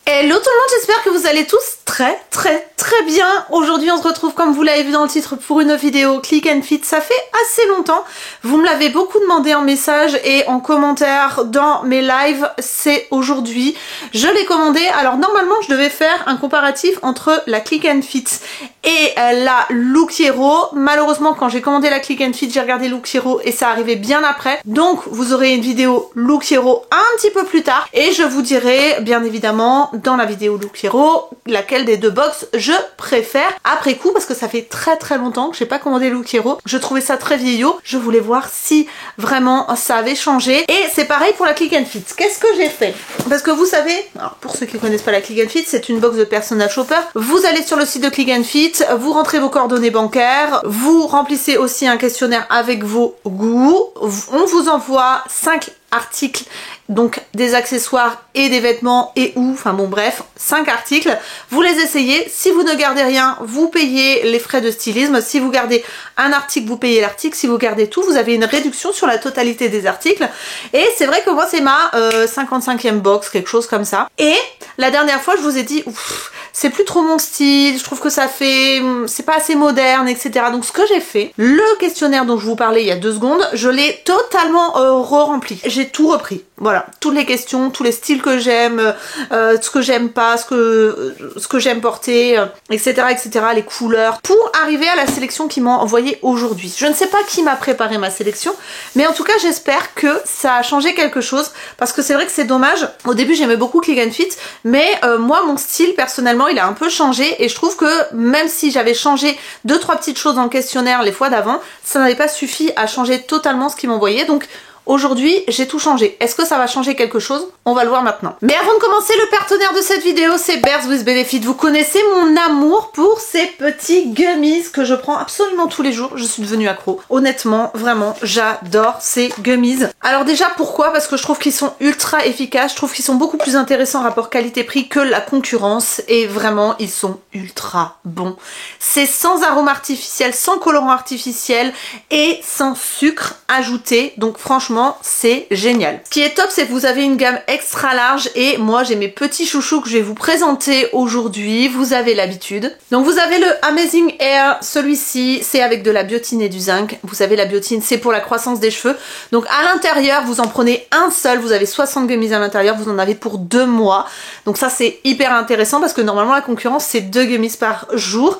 Hello tout le monde, j'espère que vous allez tous très bien. Aujourd'hui on se retrouve comme vous l'avez vu dans le titre pour une vidéo Click and Fit. Ça fait assez longtemps, vous me l'avez beaucoup demandé en message et en commentaire dans mes lives, c'est aujourd'hui. Je l'ai commandé, alors normalement je devais faire un comparatif entre la Click and Fit et la Look Hero. Malheureusement quand j'ai commandé la Click and Fit j'ai regardé Look Hero et ça arrivait bien après. Donc vous aurez une vidéo Look Hero un petit peu plus tard et je vous dirai bien évidemment dans la vidéo Look Hero laquelle des deux box je préfère après coup, parce que ça fait très longtemps que j'ai pas commandé Look Hero. Je trouvais ça très vieillot, je voulais voir si vraiment ça avait changé. Et c'est pareil pour la Click and Fit. Qu'est-ce que j'ai fait? Parce que vous savez, alors pour ceux qui connaissent pas la Click and Fit, c'est une box de Personal Shopper. Vous allez sur le site de Click and Fit, vous rentrez vos coordonnées bancaires, vous remplissez aussi un questionnaire avec vos goûts, on vous envoie 5 articles, donc des accessoires et des vêtements et enfin bon bref, 5 articles, vous les essayez, si vous ne gardez rien, vous payez les frais de stylisme, si vous gardez un article, vous payez l'article, si vous gardez tout, vous avez une réduction sur la totalité des articles, et c'est vrai que moi c'est ma 55e box, quelque chose comme ça, et la dernière fois je vous ai dit, c'est plus trop mon style, je trouve que ça fait, c'est pas assez moderne, etc. Donc ce que j'ai fait, le questionnaire dont je vous parlais il y a 2 secondes, je l'ai totalement re-rempli. J'ai tout repris. Voilà, toutes les questions, tous les styles que j'aime, ce que j'aime pas, ce que j'aime porter, etc., les couleurs, pour arriver à la sélection qu'ils m'ont envoyée aujourd'hui. Je ne sais pas qui m'a préparé ma sélection, mais en tout cas j'espère que ça a changé quelque chose, parce que c'est vrai que c'est dommage. Au début j'aimais beaucoup Click and Fit, mais moi mon style personnellement il a un peu changé, et je trouve que même si j'avais changé 2-3 petites choses dans le questionnaire les fois d'avant, ça n'avait pas suffi à changer totalement ce qu'ils m'envoyaient. Donc aujourd'hui, j'ai tout changé. Est-ce que ça va changer quelque chose? On va le voir maintenant. Mais avant de commencer, le partenaire de cette vidéo, c'est Bears with Benefit. Vous connaissez mon amour pour ces petits gummies que je prends absolument tous les jours. Je suis devenue accro. Honnêtement, vraiment, j'adore ces gummies. Alors déjà, pourquoi? Parce que je trouve qu'ils sont ultra efficaces. Je trouve qu'ils sont beaucoup plus intéressants en rapport qualité-prix que la concurrence. Et vraiment, ils sont ultra bons. C'est sans arôme artificiel, sans colorant artificiel et sans sucre ajouté. Donc franchement, c'est génial. Ce qui est top, c'est que vous avez une gamme extra large, et moi j'ai mes petits chouchous que je vais vous présenter aujourd'hui. Vous avez l'habitude. Donc vous avez le Amazing Hair, celui-ci c'est avec de la biotine et du zinc. Vous savez, la biotine c'est pour la croissance des cheveux. Donc à l'intérieur vous en prenez un seul, vous avez 60 gummies à l'intérieur, vous en avez pour 2 mois. Donc ça c'est hyper intéressant, parce que normalement la concurrence c'est 2 gummies par jour.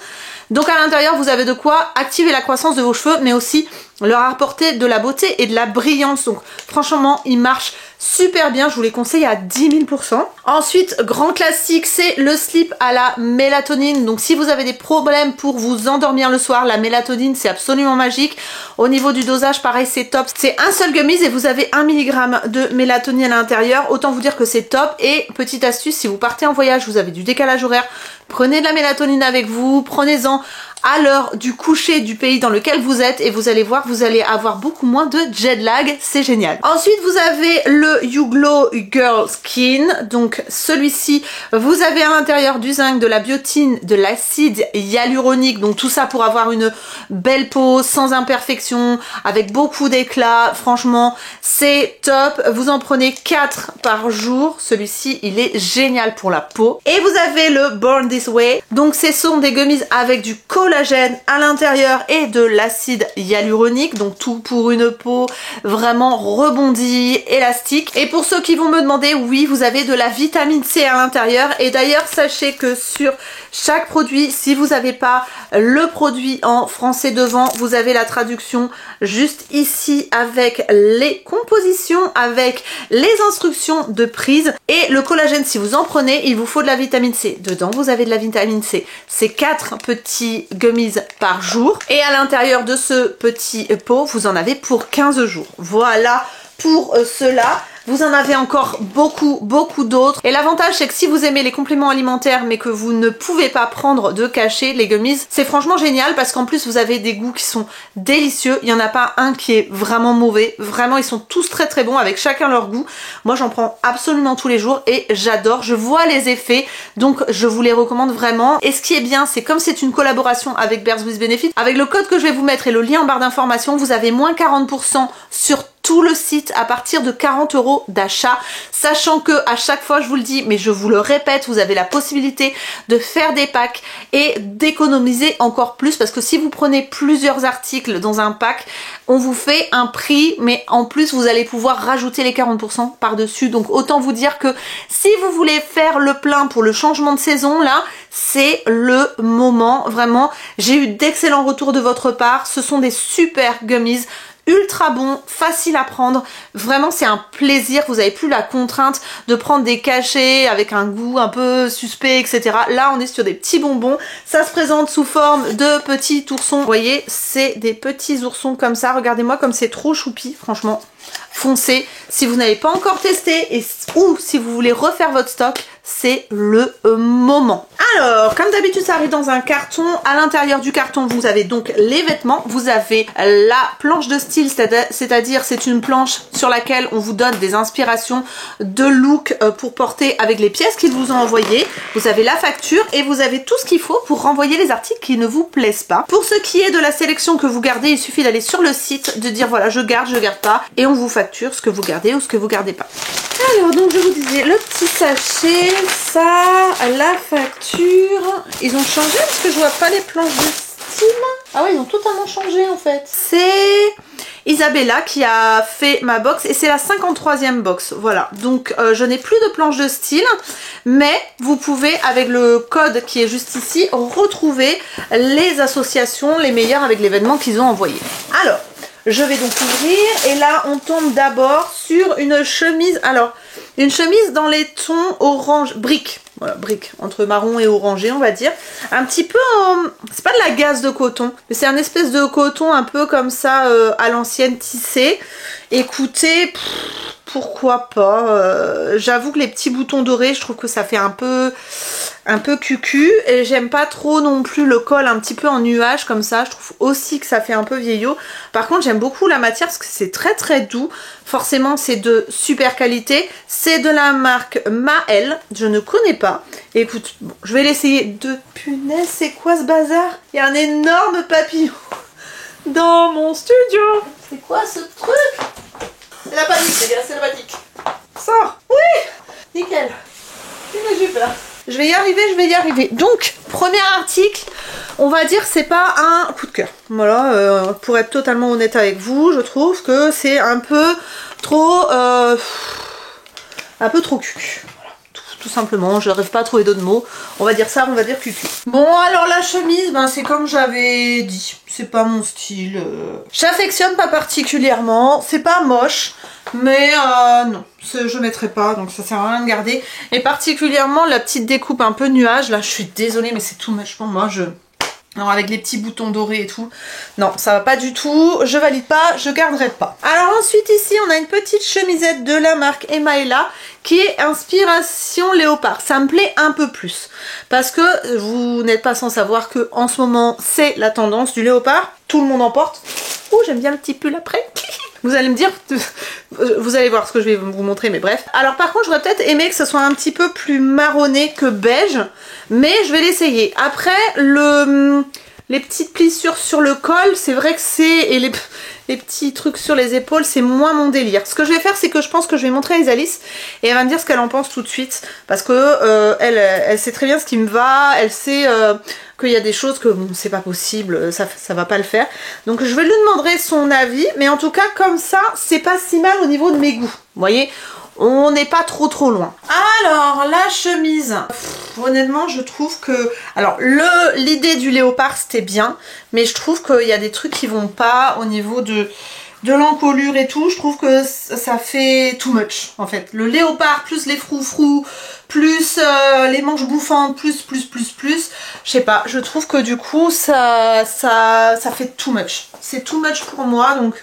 Donc à l'intérieur vous avez de quoi activer la croissance de vos cheveux, mais aussi leur apporter de la beauté et de la brillance. Donc franchement ils marchent super bien, je vous les conseille à 10 000%. Ensuite, grand classique, c'est le slip à la mélatonine. Donc si vous avez des problèmes pour vous endormir le soir, la mélatonine c'est absolument magique. Au niveau du dosage, pareil, c'est top. C'est un seul gummies et vous avez 1 mg de mélatonine à l'intérieur. Autant vous dire que c'est top. Et petite astuce, si vous partez en voyage, vous avez du décalage horaire, prenez de la mélatonine avec vous, prenez-en à l'heure du coucher du pays dans lequel vous êtes, et vous allez voir, vous allez avoir beaucoup moins de jet lag, c'est génial. Ensuite vous avez le You Glow Girl Skin. Donc celui-ci, vous avez à l'intérieur du zinc, de la biotine, de l'acide hyaluronique, donc tout ça pour avoir une belle peau sans imperfection, avec beaucoup d'éclat. Franchement c'est top, vous en prenez 4 par jour. Celui-ci il est génial pour la peau. Et vous avez le Born This Way, donc ce sont des gummies avec du collagène à l'intérieur et de l'acide hyaluronique, donc tout pour une peau vraiment rebondie, élastique. Et pour ceux qui vont me demander, oui, vous avez de la vitamine C à l'intérieur. Et d'ailleurs sachez que sur chaque produit, si vous n'avez pas le produit en français devant, vous avez la traduction juste ici avec les compositions, avec les instructions de prise. Et le collagène, si vous en prenez, il vous faut de la vitamine C. Dedans vous avez de la vitamine C. C'est 4 petits gummies par jour, et à l'intérieur de ce petit pot vous en avez pour 15 jours. Voilà pour cela. Vous en avez encore beaucoup d'autres. Et l'avantage c'est que si vous aimez les compléments alimentaires mais que vous ne pouvez pas prendre de cachet, les gummies, c'est franchement génial, parce qu'en plus vous avez des goûts qui sont délicieux. Il n'y en a pas un qui est vraiment mauvais. Vraiment ils sont tous très bons, avec chacun leur goût. Moi j'en prends absolument tous les jours et j'adore. Je vois les effets, donc je vous les recommande vraiment. Et ce qui est bien, c'est comme c'est une collaboration avec Bears with Benefit, avec le code que je vais vous mettre et le lien en barre d'information, vous avez moins 40% sur tout le site à partir de 40 € d'achat, sachant que à chaque fois je vous le dis, mais je vous le répète, vous avez la possibilité de faire des packs et d'économiser encore plus, parce que si vous prenez plusieurs articles dans un pack, on vous fait un prix, mais en plus vous allez pouvoir rajouter les 40% par-dessus. Donc autant vous dire que si vous voulez faire le plein pour le changement de saison, là, c'est le moment. Vraiment, j'ai eu d'excellents retours de votre part. Ce sont des super gummies, ultra bon, facile à prendre, vraiment c'est un plaisir, vous n'avez plus la contrainte de prendre des cachets avec un goût un peu suspect, etc. Là on est sur des petits bonbons, ça se présente sous forme de petits oursons, vous voyez c'est des petits oursons comme ça, regardez-moi comme c'est trop choupi, franchement. Foncez, si vous n'avez pas encore testé ou si vous voulez refaire votre stock, c'est le moment. Alors, comme d'habitude, ça arrive dans un carton. À l'intérieur du carton, vous avez donc les vêtements. Vous avez la planche de style, c'est-à-dire c'est une planche sur laquelle on vous donne des inspirations de look pour porter avec les pièces qu'ils vous ont envoyées. Vous avez la facture et vous avez tout ce qu'il faut pour renvoyer les articles qui ne vous plaisent pas. Pour ce qui est de la sélection que vous gardez, il suffit d'aller sur le site, de dire voilà, je garde pas, et on vous facture ce que vous gardez ou ce que vous gardez pas. Alors donc je vous disais, le petit sachet, ça, la facture, ils ont changé parce que je vois pas les planches de style. Ah ouais, ils ont totalement changé en fait. C'est Isabella qui a fait ma box et c'est la 53e box, voilà. Donc je n'ai plus de planche de style, mais vous pouvez avec le code qui est juste ici retrouver les associations les meilleures avec l'événement qu'ils ont envoyé. Alors, je vais donc ouvrir et là on tombe d'abord sur une chemise, alors une chemise dans les tons orange, brique, voilà, brique, entre marron et orangé on va dire, un petit peu, c'est pas de la gaze de coton, mais c'est un espèce de coton un peu comme ça à l'ancienne tissé. Écoutez, pourquoi pas, j'avoue que les petits boutons dorés, je trouve que ça fait un peu cucu et j'aime pas trop non plus le col un petit peu en nuage comme ça, je trouve aussi que ça fait un peu vieillot. Par contre j'aime beaucoup la matière parce que c'est très très doux, forcément c'est de super qualité, c'est de la marque Maëlle, je ne connais pas. Et écoute, bon, je vais l'essayer. De punaise, c'est quoi ce bazar? Il y a un énorme papillon dans mon studio. C'est quoi ce truc? C'est la panique les gars, c'est la panique. Sors. Oui, nickel. J'ai peur. Je vais y arriver, Donc, premier article, on va dire c'est pas un coup de cœur. Voilà, pour être totalement honnête avec vous, je trouve que c'est un peu trop cucu. Voilà, tout simplement, je n'arrive pas à trouver d'autres mots. On va dire ça, on va dire cucu. Bon, alors la chemise, ben c'est comme j'avais dit, c'est pas mon style. J'affectionne pas particulièrement, c'est pas moche. Mais non, je mettrai pas, donc ça sert à rien de garder. Et particulièrement la petite découpe un peu nuage, là je suis désolée mais c'est tout moche pour moi, non, avec les petits boutons dorés et tout. Non, ça va pas du tout, je valide pas, je garderai pas. Alors ensuite ici on a une petite chemisette de la marque Emaela qui est inspiration léopard. Ça me plaît un peu plus parce que vous n'êtes pas sans savoir que en ce moment c'est la tendance du léopard. Tout le monde en porte. Ouh, j'aime bien le petit pull après. Vous allez me dire, vous allez voir ce que je vais vous montrer, mais bref. Alors par contre, j'aurais peut-être aimé que ce soit un petit peu plus marronné que beige, mais je vais l'essayer. Après, les petites plissures sur le col, c'est vrai que c'est... Et les petits trucs sur les épaules, c'est moins mon délire. Ce que je vais faire, c'est que je pense que je vais montrer à Isalis et elle va me dire ce qu'elle en pense tout de suite. Parce que elle sait très bien ce qui me va, elle sait qu'il y a des choses que bon, c'est pas possible, ça va pas le faire. Donc je vais lui demander son avis, mais en tout cas, comme ça, c'est pas si mal au niveau de mes goûts. Vous voyez ? On n'est pas trop loin. Alors, la chemise. Honnêtement, je trouve que... Alors, l'idée du léopard, c'était bien. Mais je trouve qu'il y a des trucs qui vont pas au niveau de l'encolure et tout. Je trouve que ça fait too much, en fait. Le léopard, plus les froufrous, plus les manches bouffantes, plus. Je sais pas, je trouve que du coup, ça fait too much. C'est too much pour moi, donc...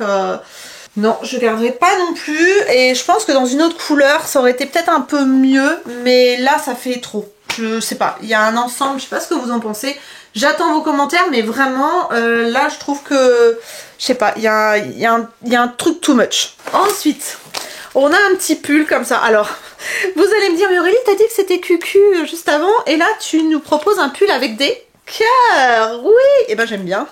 Non, je garderai pas non plus et je pense que dans une autre couleur ça aurait été peut-être un peu mieux, mais là ça fait trop. Je sais pas, il y a un ensemble, je sais pas ce que vous en pensez. J'attends vos commentaires, mais vraiment là je trouve que, je sais pas, il y a un truc too much. Ensuite, on a un petit pull comme ça. Alors, vous allez me dire, mais Aurélie, t'as dit que c'était cucu juste avant et là tu nous proposes un pull avec des cœur. Oui, et ben j'aime bien.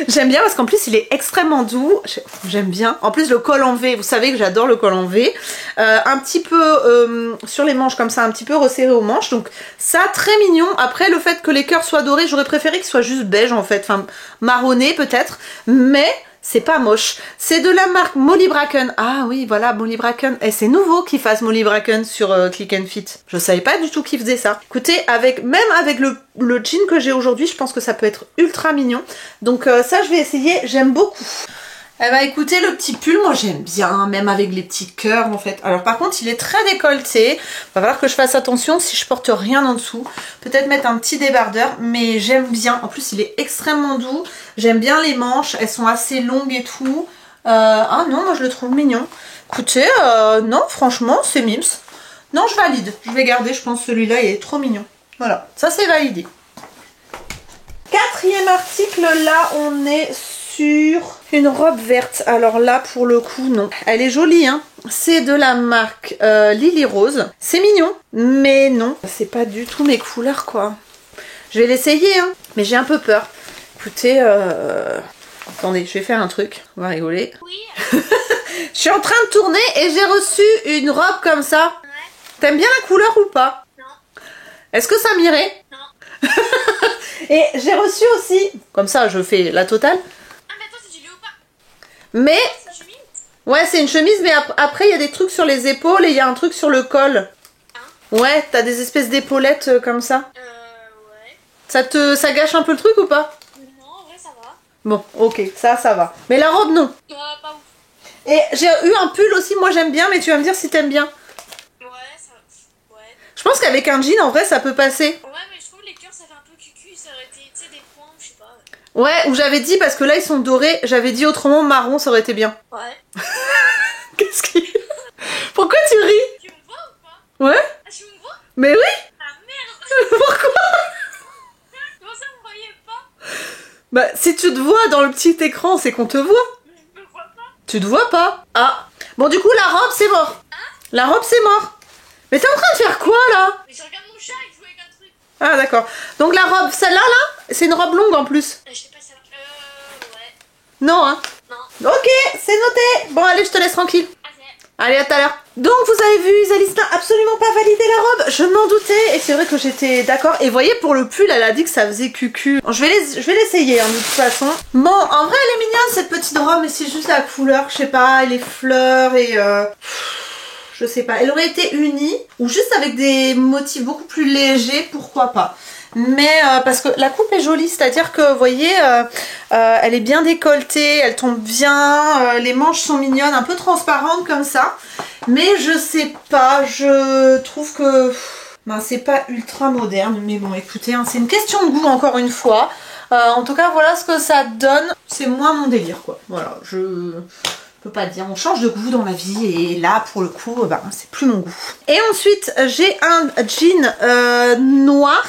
J'aime bien parce qu'en plus il est extrêmement doux. J'aime bien. En plus le col en V, vous savez que j'adore le col en V. Un petit peu sur les manches comme ça, un petit peu resserré aux manches. Donc ça, très mignon. Après le fait que les cœurs soient dorés, j'aurais préféré qu'ils soient juste beige en fait. Enfin marronné peut-être. Mais c'est pas moche. C'est de la marque Molly Bracken. Ah oui, voilà, Molly Bracken. Et c'est nouveau qu'ils fassent Molly Bracken sur Click and Fit. Je savais pas du tout qu'ils faisaient ça. Écoutez, même avec le jean que j'ai aujourd'hui, je pense que ça peut être ultra mignon. Donc ça, je vais essayer. J'aime beaucoup. Eh ben écoutez, le petit pull, moi j'aime bien, même avec les petits cœurs en fait. Alors par contre, il est très décolleté. Va falloir que je fasse attention si je porte rien en dessous. Peut-être mettre un petit débardeur, mais j'aime bien. En plus, il est extrêmement doux. J'aime bien les manches, elles sont assez longues et tout. Ah non, moi je le trouve mignon. Écoutez, non, franchement, c'est mims. Non, je valide. Je vais garder, je pense celui-là, il est trop mignon. Voilà, ça c'est validé. Quatrième article, là on est sur une robe verte. Alors là pour le coup non, elle est jolie hein. C'est de la marque Lily Rose. C'est mignon, mais non, c'est pas du tout mes couleurs quoi. Je vais l'essayer hein, mais j'ai un peu peur. Écoutez, attendez, je vais faire un truc, on va rigoler. Oui. Je suis en train de tourner et j'ai reçu une robe comme ça. Ouais. T'aimes bien la couleur ou pas? Non. Est-ce que ça m'irait? Non. Et j'ai reçu aussi, comme ça je fais la totale. Ah mais attends, c'est du léopard. Mais, C'est une chemise. ouais c'est une chemise mais après il y a des trucs sur les épaules et il y a un truc sur le col. Hein? Ouais, t'as des espèces d'épaulettes comme ça. Ouais. Ça gâche un peu le truc ou pas? Non, en vrai ça va. Bon, ok, ça va. Mais la robe non. Pas ouf. Et j'ai eu un pull aussi, moi j'aime bien, mais tu vas me dire si t'aimes bien. Ouais, ça. Ouais. Je pense qu'avec un jean en vrai ça peut passer. Ouais, mais je trouve les cœurs ça fait un peu cucu, ça aurait été, tu sais, des points, je sais pas. Ouais, ou j'avais dit, parce que là ils sont dorés, j'avais dit autrement marron, ça aurait été bien. Ouais. Qu'est-ce qui... Pourquoi tu ris? Tu me vois ou pas? Ouais? Ah, tu me vois? Mais oui. Ah merde. Pourquoi? Comment ça, vous me voyez pas? Bah si tu te vois dans le petit écran, c'est qu'on te voit. Je me vois pas. Tu te vois pas? Ah. Bon du coup la robe c'est mort. La robe c'est mort. Mais t'es en train de faire quoi là? Mais je regarde mon chat, il joue avec un truc. Ah d'accord. Donc la robe, celle-là là, c'est une robe longue en plus. Je sais pas ça. Ouais. Non hein. Non. Ok, c'est noté. Bon allez, je te laisse tranquille. Ok. Allez, à tout à l'heure. Donc vous avez vu, Isalis n'a absolument pas validé la robe. Je m'en doutais et c'est vrai que j'étais d'accord. Et vous voyez, pour le pull, elle a dit que ça faisait cucu. Bon, je vais l'essayer hein, de toute façon. Bon, en vrai, elle est mignonne cette petite robe, mais c'est juste la couleur, je sais pas, et les fleurs et... je sais pas, elle aurait été unie ou juste avec des motifs beaucoup plus légers, pourquoi pas. Mais parce que la coupe est jolie, c'est-à-dire que vous voyez, elle est bien décolletée, elle tombe bien, les manches sont mignonnes, un peu transparentes comme ça. Mais je sais pas, je trouve que ben, c'est pas ultra moderne. Mais bon, écoutez, hein, c'est une question de goût encore une fois. En tout cas, voilà ce que ça donne. C'est moins mon délire, quoi. Voilà, je peux pas dire, on change de goût dans la vie et là pour le coup ben, c'est plus mon goût. Et ensuite j'ai un jean noir.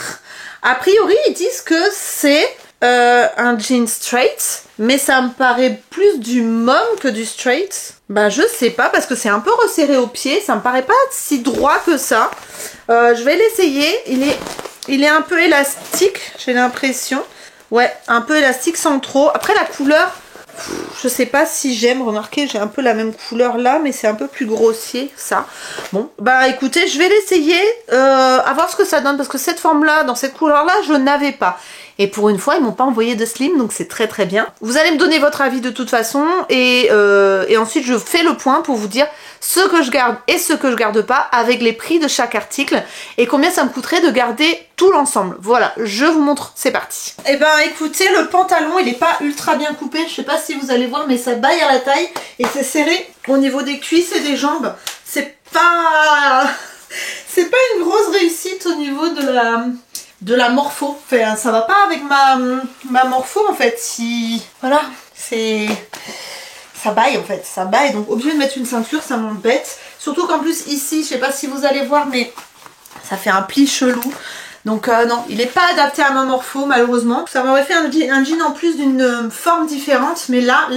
A priori ils disent que c'est un jean straight, mais ça me paraît plus du mom que du straight. Bah je sais pas parce que c'est un peu resserré au pied, ça me paraît pas si droit que ça. Je vais l'essayer, il est un peu élastique, j'ai l'impression. Ouais, un peu élastique sans trop. Après la couleur, je sais pas si j'aime, remarquez j'ai un peu la même couleur là mais c'est un peu plus grossier ça. Bon bah écoutez je vais l'essayer, à voir ce que ça donne parce que cette forme là, dans cette couleur là je n'avais pas. Et pour une fois ils m'ont pas envoyé de slim donc c'est très très bien. Vous allez me donner votre avis de toute façon et ensuite je fais le point pour vous dire ce que je garde et ce que je garde pas avec les prix de chaque article et combien ça me coûterait de garder tout l'ensemble. Voilà, je vous montre, c'est parti. Et ben écoutez, le pantalon il est pas ultra bien coupé, je sais pas si vous allez voir mais ça baille à la taille et c'est serré au niveau des cuisses et des jambes. C'est pas une grosse réussite au niveau de la morpho. Enfin, ça va pas avec ma morpho en fait. Si voilà, c'est... ça baille en fait, ça baille, donc obligé de mettre une ceinture, ça m'embête. Surtout qu'en plus ici, je sais pas si vous allez voir, mais ça fait un pli chelou. Donc non, il n'est pas adapté à ma morpho malheureusement. Ça m'aurait fait un jean en plus d'une forme différente, mais là,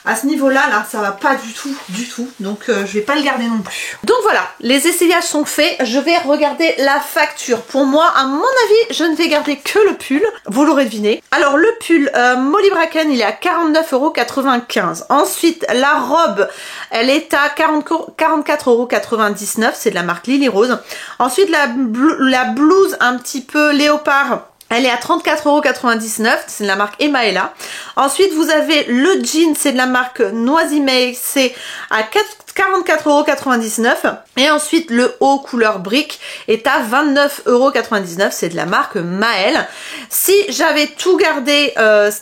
à ce niveau-là, là, ça va pas du tout. Donc, je vais pas le garder non plus. Donc voilà, les essayages sont faits. Je vais regarder la facture. Pour moi, à mon avis, je ne vais garder que le pull. Vous l'aurez deviné. Alors, le pull Molly Bracken, il est à 49,95 €. Ensuite, la robe, elle est à 44,99 €. C'est de la marque Lily Rose. Ensuite, la blouse un petit peu léopard, elle est à 34,99 €, c'est de la marque Emaela. Ensuite, vous avez le jean, c'est de la marque Noisy-May, c'est à 44,99 €. Et ensuite, le haut couleur brique est à 29,99 €, c'est de la marque Maëlle. Si j'avais tout gardé,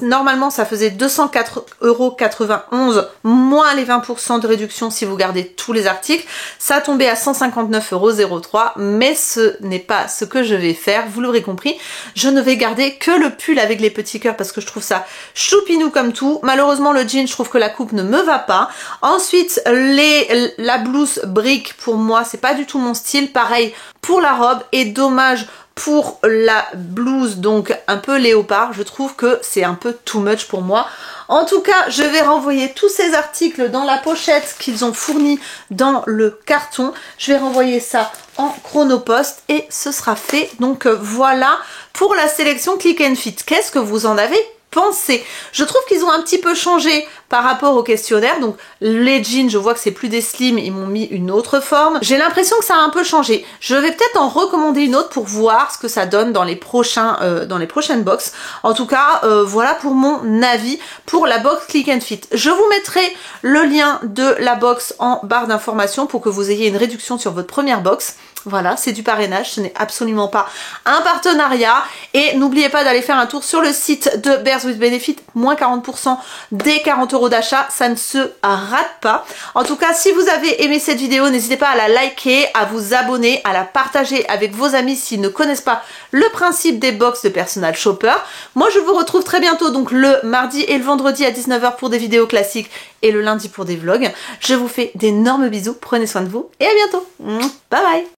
normalement, ça faisait 204,91 € moins les 20% de réduction si vous gardez tous les articles. Ça tombait à 159,03 €, mais ce n'est pas ce que je vais faire, vous l'aurez compris. Je ne vais garder que le pull avec les petits cœurs parce que je trouve ça choupinou comme tout. Malheureusement, le jean, je trouve que la coupe ne me va pas. Ensuite, la blouse brique, pour moi, c'est pas du tout mon style. Pareil pour la robe, et dommage pour la blouse, donc un peu léopard. Je trouve que c'est un peu too much pour moi. En tout cas, je vais renvoyer tous ces articles dans la pochette qu'ils ont fournie dans le carton. Je vais renvoyer ça en chronopost et ce sera fait. Donc voilà pour la sélection Click and Fit. Qu'est-ce que vous en avez pensé? Je trouve qu'ils ont un petit peu changé par rapport au questionnaire. Donc les jeans, je vois que c'est plus des slims, ils m'ont mis une autre forme. J'ai l'impression que ça a un peu changé. Je vais peut-être en recommander une autre pour voir ce que ça donne dans les prochaines box. En tout cas, voilà pour mon avis pour la box Click and Fit. Je vous mettrai le lien de la box en barre d'information pour que vous ayez une réduction sur votre première box. Voilà, c'est du parrainage, ce n'est absolument pas un partenariat. Et n'oubliez pas d'aller faire un tour sur le site de Bears with Benefit, moins 40% dès 40 € d'achat, ça ne se rate pas. En tout cas, si vous avez aimé cette vidéo, n'hésitez pas à la liker, à vous abonner, à la partager avec vos amis s'ils ne connaissent pas le principe des box de Personal Shopper. Moi, je vous retrouve très bientôt, donc le mardi et le vendredi à 19 h pour des vidéos classiques et le lundi pour des vlogs. Je vous fais d'énormes bisous, prenez soin de vous et à bientôt. Bye bye.